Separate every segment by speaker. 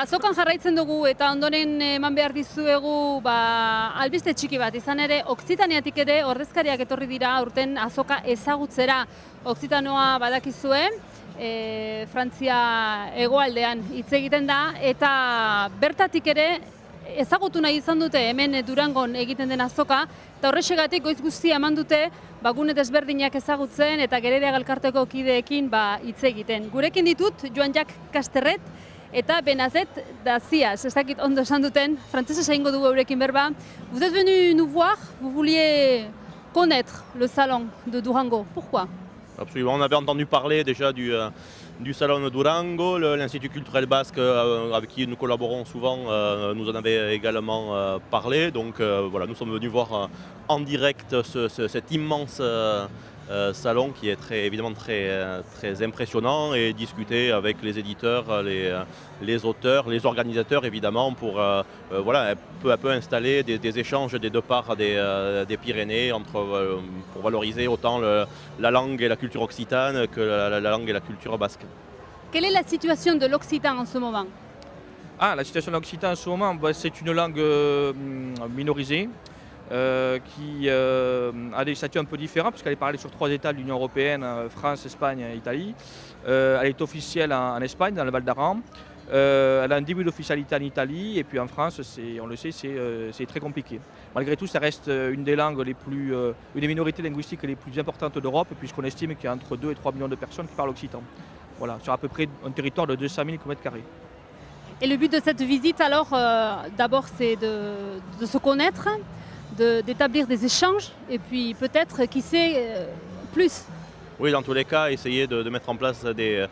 Speaker 1: Azokan jarraitzen dugu eta ondoren eman behar dizuegu albiste txiki bat. Izan ere, Okzitaniatik ere ordezkariak etorri dira aurten azoka ezagutzera. Okzitanoa badakizue, Frantzia hegoaldean hitz egiten da eta bertatik ere ezagutu nahi izan dute hemen Durangon egiten den azoka eta horrexegatik goiz guztia eman dute gune desberdinak ezagutzen eta Geredeaga elkarteko kideekin hitz egiten. Gurekin ditut Joan-Jacques Casterret eta Benazet Dacias, ez dakit ondo esan duten, frantzesez egingo dugu eurekin berba. Vous êtes venu nous voir, vous vouliez connaître le salon de Durango. Pourquoi?
Speaker 2: Absolument, on avait entendu parler déjà du salon de Durango, l'Institut culturel basque avec qui nous collaborons souvent nous en avait également parlé. Donc voilà, nous sommes venus voir en direct cet immense salon qui est évidemment très impressionnant et discuter avec les éditeurs, les auteurs, les organisateurs évidemment pour voilà, peu à peu installer des échanges des deux parts des Pyrénées pour valoriser autant la langue et la culture occitane que la langue et la culture basque.
Speaker 1: Quelle est la situation de l'occitan en ce moment?
Speaker 3: La situation de l'occitan en ce moment, c'est une langue minorisée. Qui a des statuts un peu différents puisqu'elle est parlée sur 3 États de l'Union européenne, France, Espagne et Italie. Elle est officielle en Espagne, dans le Val d'Aran. Elle a un début d'officialité en Italie et puis en France, on le sait, c'est très compliqué. Malgré tout, ça reste une des langues une des minorités linguistiques les plus importantes d'Europe puisqu'on estime qu'il y a entre 2 et 3 millions de personnes qui parlent occitan. Voilà, sur à peu près un territoire de 200 000 km².
Speaker 1: Et le but de cette visite alors, d'abord c'est de se connaître, d'établir des échanges et puis peut-être, qui sait, plus.
Speaker 2: Oui, dans tous les cas, essayer de mettre en place des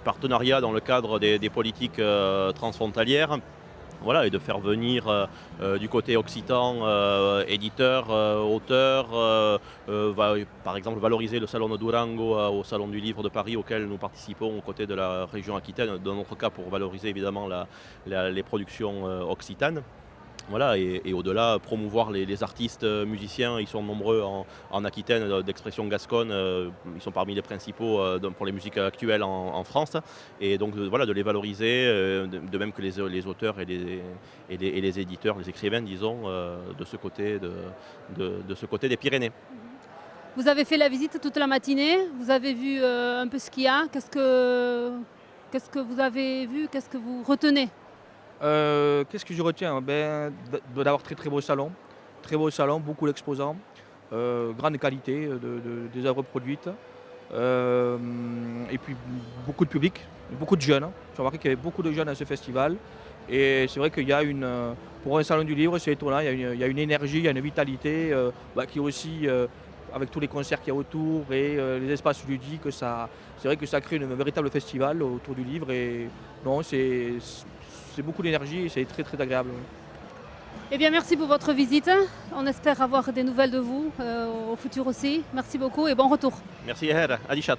Speaker 2: partenariats dans le cadre des politiques transfrontalières. Voilà, et de faire venir du côté occitan éditeurs, auteurs, par exemple valoriser le salon de Durango au salon du livre de Paris auquel nous participons aux côtés de la région Aquitaine, dans notre cas pour valoriser évidemment les productions occitanes. Voilà, et au-delà, promouvoir les artistes musiciens, ils sont nombreux en Aquitaine d'expression gasconne, ils sont parmi les principaux pour les musiques actuelles en France. Et donc voilà, de les valoriser, de même que les auteurs et les éditeurs, les écrivains, disons, de ce côté des Pyrénées.
Speaker 1: Vous avez fait la visite toute la matinée, vous avez vu un peu ce qu'il y a, qu'est-ce que vous avez vu, qu'est-ce que vous retenez?
Speaker 3: Qu'est-ce que je retiens? D'avoir très beau salon, beaucoup d'exposants, grande qualité des œuvres produites, et puis beaucoup de public, beaucoup de jeunes. J'ai remarqué qu'il y avait beaucoup de jeunes à ce festival et c'est vrai qu'il y a pour un salon du livre, c'est étonnant, il y a une énergie, il y a une vitalité qui est aussi, avec tous les concerts qu'il y a autour et les espaces ludiques, c'est vrai que ça crée un véritable festival autour du livre et non, c'est beaucoup d'énergie et c'est très agréable.
Speaker 1: Eh bien, merci pour votre visite. On espère avoir des nouvelles de vous au futur aussi. Merci beaucoup et bon retour.
Speaker 2: Merci, Adichat.